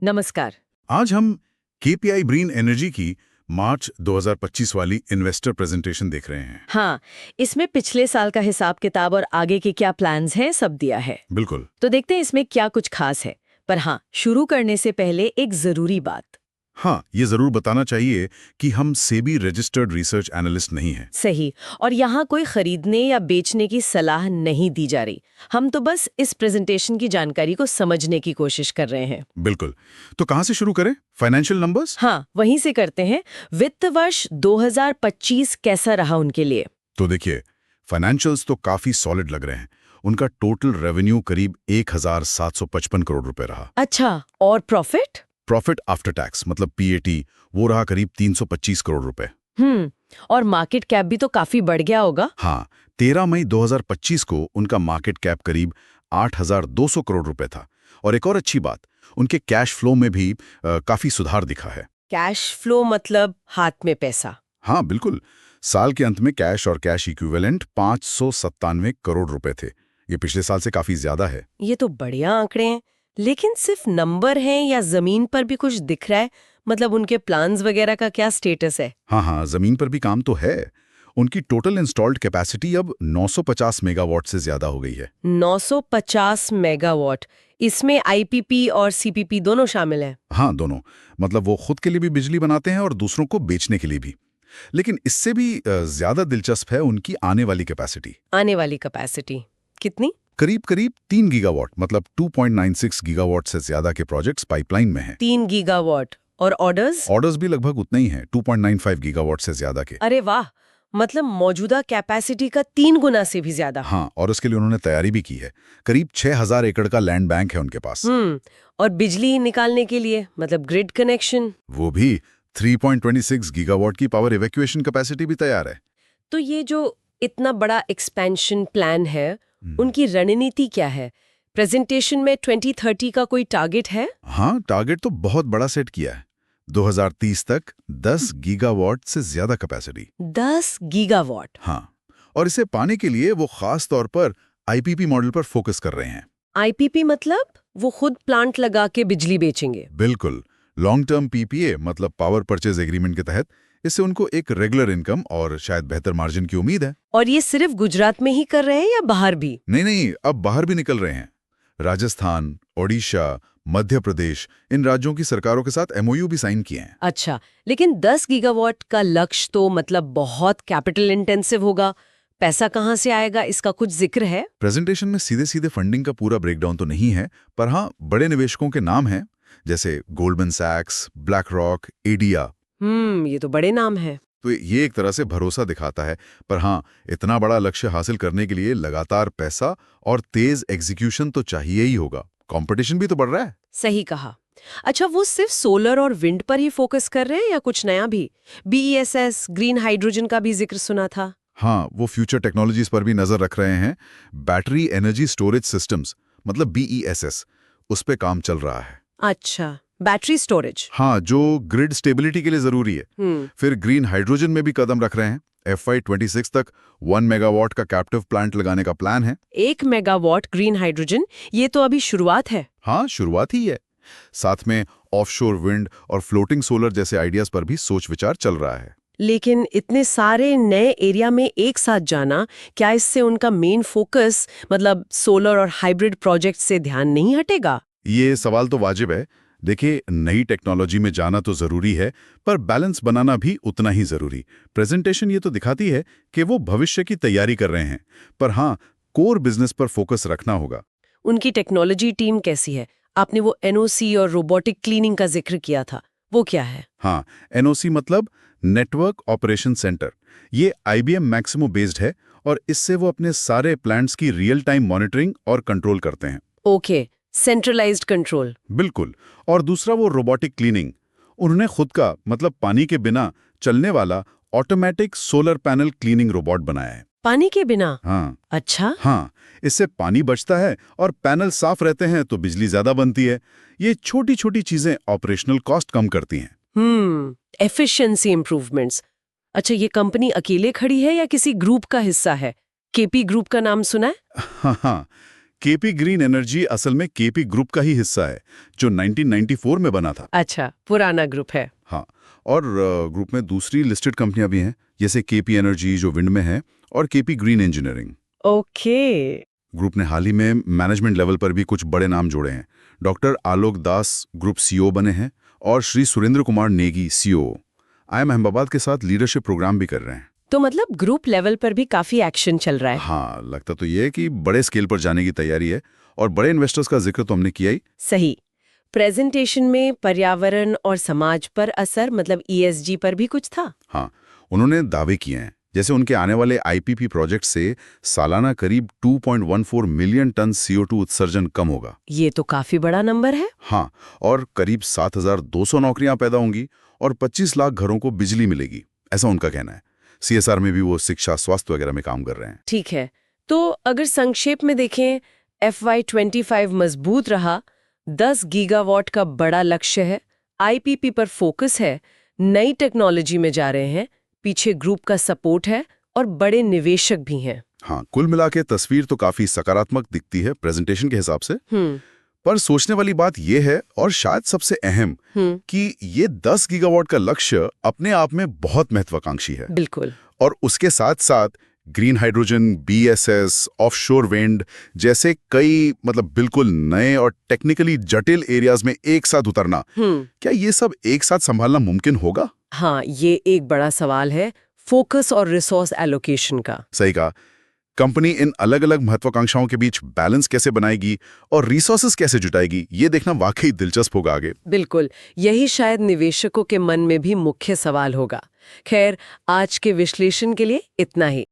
नमस्कार। आज हम केपीआई ग्रीन एनर्जी की मार्च 2025 वाली इन्वेस्टर प्रेजेंटेशन देख रहे हैं। हाँ, इसमें पिछले साल का हिसाब किताब और आगे के क्या प्लान्स हैं सब दिया है। बिल्कुल। तो देखते हैं इसमें क्या कुछ खास है। पर हाँ, शुरू करने से पहले एक जरूरी बात। हाँ, ये जरूर बताना चाहिए कि हम सेबी रजिस्टर्ड रिसर्च एनालिस्ट नहीं हैं। सही। और यहाँ कोई खरीदने या बेचने की सलाह नहीं दी जा रही। हम तो बस इस प्रेजेंटेशन की जानकारी को समझने की कोशिश कर रहे हैं। बिल्कुल। तो कहाँ से शुरू करें? Financial numbers? हाँ, वहीं से करते हैं। वित्त वर्ष 2025 कैसा रहा उनके लिए? तो देखिए, फाइनेंशियल्स तो काफी सॉलिड लग रहे हैं। उनका टोटल रेवेन्यू करीब 1755 करोड़ रुपए रहा। अच्छा, और प्रॉफिट? प्रॉफिट आफ्टर टैक्स मतलब पीएटी वो रहा करीब 325 करोड़ रुपए। और मार्केट कैप भी तो काफी बढ़ गया होगा। हाँ, 13 मई 2025 को उनका मार्केट कैप करीब 8,200 करोड़ रुपए था। और एक और अच्छी बात, उनके कैश फ्लो में भी काफी सुधार दिखा है। कैश फ्लो मतलब हाथ में पैसा? हाँ बिल्कुल। साल के अंत में कैश और कैश इक्विवेलेंट 597 करोड़ रुपए थे। ये पिछले साल से काफी ज्यादा है। ये तो बढ़िया आंकड़े हैं। लेकिन सिर्फ नंबर हैं या जमीन पर भी कुछ दिख रहा है? मतलब उनके प्लान्स वगैरह का क्या स्टेटस है? हाँ, जमीन पर भी काम तो है। उनकी टोटल इंस्टॉल्ड कैपेसिटी अब 950 मेगावाट से ज्यादा हो गई है। 950 मेगावाट। इसमें आईपीपी और सीपीपी दोनों शामिल हैं? हाँ, दोनों। मतलब वो खुद के लिए भी बिजली बनाते हैं और दूसरों को बेचने के लिए भी। लेकिन इससे भी ज्यादा दिलचस्प है उनकी आने वाली कैपेसिटी। आने वाली कैपेसिटी कितनी? करीब करीब 3 गीगावाट मतलब 2.96 गीगावाट से ज्यादा के प्रोजेक्ट्स पाइपलाइन में हैं। 3 गीगावाट। और ऑर्डर्स? ऑर्डर्स भी लगभग उतना ही है, 2.95 गीगावाट से ज्यादा के। अरे वाह, मतलब मौजूदा कैपेसिटी का 3 गुना से भी ज्यादा। हाँ, और उसके लिए उन्होंने तैयारी भी की है। करीब 6,000 एकड़ का लैंड बैंक है उनके पास। और बिजली निकालने के लिए मतलब ग्रिड कनेक्शन? वो भी 3.26 गीगावाट की पावर इवैक्यूएशन कैपेसिटी भी तैयार है। तो ये जो इतना बड़ा एक्सपेंशन प्लान है, उनकी रणनीति क्या है? प्रेजेंटेशन में 2030 का कोई टारगेट है? हाँ, टारगेट तो बहुत बड़ा सेट किया है। 2030 तक 10 गीगावाट से ज्यादा कैपेसिटी। 10 गीगावाट? हाँ, और इसे पाने के लिए वो खास तौर पर आईपीपी मॉडल पर फोकस कर रहे हैं। आईपीपी मतलब वो खुद प्लांट लगा के बिजली बेचेंगे? बिल्कुल। लॉन्ग टर्म पीपीए मतलब पावर परचेज एग्रीमेंट के तहत इससे उनको एक रेगुलर इनकम और शायद बेहतर मार्जिन की उम्मीद है। और ये सिर्फ गुजरात में ही कर रहे हैं या बाहर भी? नहीं, अब बाहर भी निकल रहे हैं। राजस्थान, ओडिशा, मध्य प्रदेश, इन राज्यों की सरकारों के साथ एमओयू भी साइन किए हैं। अच्छा, लेकिन 10 गीगावाट का लक्ष्य तो मतलब बहुत कैपिटल इंटेंसिव होगा। पैसा कहाँ से आएगा, इसका कुछ जिक्र है? प्रेजेंटेशन में सीधे सीधे फंडिंग का पूरा ब्रेकडाउन तो नहीं है, पर हाँ, बड़े निवेशकों के नाम हैं, जैसे गोल्डमैन सैक्स, ब्लैक रॉक, एडिया। ये तो बड़े नाम है। तो ये एक तरह से भरोसा दिखाता है। पर हाँ, इतना बड़ा लक्ष्य हासिल करने के लिए लगातार पैसा और तेज एग्जीक्यूशन तो चाहिए ही होगा। कंपटीशन भी तो बढ़ रहा है। सही कहा। अच्छा, वो सिर्फ सोलर और विंड पर ही फोकस कर रहे हैं या कुछ नया भी? बीईएसएस, ग्रीन हाइड्रोजन का भी जिक्र सुना था। हाँ, वो फ्यूचर टेक्नोलॉजीज पर भी नजर रख रहे हैं। बैटरी एनर्जी स्टोरेज सिस्टम्स मतलब बीईएसएस, उस पे काम चल रहा है। अच्छा, बैटरी स्टोरेज। हाँ, जो ग्रिड स्टेबिलिटी के लिए जरूरी है। फिर ग्रीन हाइड्रोजन में भी कदम रख रहे हैं। FY26 तक 1 मेगावाट का कैप्टिव प्लांट लगाने का प्लान है। 1 मेगावाट ग्रीन हाइड्रोजन, ये तो अभी शुरुआत है। हाँ, शुरुआत ही है। साथ में ऑफशोर विंड और फ्लोटिंग सोलर जैसे आइडियाज पर भी सोच विचार चल रहा है। लेकिन इतने सारे नए एरिया में एक साथ जाना, क्या इससे उनका मेन फोकस मतलब सोलर और हाइब्रिड प्रोजेक्ट से ध्यान नहीं हटेगा? ये सवाल तो वाजिब है। देखिए, नई टेक्नोलॉजी में जाना तो जरूरी है, पर बैलेंस बनाना भी उतना ही जरूरी। प्रेजेंटेशन ये तो दिखाती है कि वो भविष्य की तैयारी कर रहे हैं, पर हाँ, कोर बिजनेस पर फोकस रखना होगा। उनकी टेक्नोलॉजी टीम कैसी है? आपने वो एनओसी और रोबोटिक क्लीनिंग का जिक्र किया था, वो क्या है? हाँ, एनओसी मतलब नेटवर्क ऑपरेशन सेंटर। ये IBM मैक्सिमो बेस्ड है और इससे वो अपने सारे प्लांट्स की रियल टाइम मॉनिटरिंग और कंट्रोल करते हैं। Okay, centralised control. बिल्कुल। और दूसरा वो रोबोटिक क्लीनिंग। उन्होंने खुद का मतलब पानी के बिना चलने वाला automatic solar panel cleaning robot बनाया है। पानी के बिना? हाँ। अच्छा। हाँ, इससे पानी बचता है और पैनल साफ रहते हैं तो बिजली ज्यादा बनती है। ये छोटी छोटी चीजें ऑपरेशनल कॉस्ट कम करती हैं। Efficiency improvements. अच्छा, ये कंपनी अकेले खड़ी है या किसी ग्रुप का हिस्सा है? केपी ग्रुप का नाम सुना है? हाँ, केपी ग्रीन एनर्जी असल में केपी ग्रुप का ही हिस्सा है, जो 1994 में बना था। अच्छा, पुराना ग्रुप है। हाँ, और ग्रुप में दूसरी लिस्टेड कंपनियां भी हैं, जैसे केपी एनर्जी जो विंड में है और KP green engineering. Okay. Group ने हाल ही में मैनेजमेंट लेवल पर भी कुछ बड़े नाम जोड़े हैं। डॉक्टर आलोक दास ग्रुप सीईओ बने हैं और श्री सुरेंद्र कुमार नेगी सीईओ IIM अहमदाबाद के साथ लीडरशिप प्रोग्राम भी कर रहे हैं। तो मतलब ग्रुप लेवल पर भी काफी एक्शन चल रहा है। हाँ, लगता तो ये है कि बड़े स्केल पर जाने की तैयारी है और बड़े इन्वेस्टर्स का जिक्र तो हमने किया ही। सही। प्रेजेंटेशन में पर्यावरण और समाज पर असर मतलब ESG पर भी कुछ था। हाँ, उन्होंने दावे किए हैं, जैसे उनके आने वाले IPP प्रोजेक्ट से सालाना करीब 2.14 मिलियन टन CO2 उत्सर्जन कम होगा। ये तो काफी बड़ा नंबर है। हाँ, और करीब 7,200 नौकरियां पैदा होंगी और 25 लाख घरों को बिजली मिलेगी, ऐसा उनका कहना है। CSR में भी वो शिक्षा, स्वास्थ्य वगैरह में काम कर रहे हैं। ठीक है, तो अगर संक्षेप में देखें, FY25 मजबूत रहा, 10 गीगावाट का बड़ा लक्ष्य है, IPP पर फोकस है, नई टेक्नोलॉजी में जा रहे हैं, पीछे ग्रुप का सपोर्ट है और बड़े निवेशक भी हैं। हाँ, कुल मिला के तस्वीर तो काफी सकारात्मक दिखती है प्रेजेंटेशन के हिसाब से। पर सोचने वाली बात यह है, और शायद सबसे अहम, कि ये 10 गीगावाट का लक्ष्य अपने आप में बहुत महत्वाकांक्षी है। बिल्कुल। और उसके साथ साथ green hydrogen, BSS, offshore wind जैसे कई बिल्कुल नए और टेक्निकली जटिल एरियाज में एक साथ उतरना, क्या ये सब एक साथ संभालना मुमकिन होगा? हाँ, ये एक बड़ा सवाल है, फोकस और रिसोर्स एलोकेशन का। सही कहा। कंपनी इन अलग अलग महत्वाकांक्षाओं के बीच बैलेंस कैसे बनाएगी और रिसोर्सेज कैसे जुटाएगी, ये देखना वाकई दिलचस्प होगा आगे। बिल्कुल, यही शायद निवेशकों के मन में भी मुख्य सवाल होगा। खैर, आज के विश्लेषण के लिए इतना ही।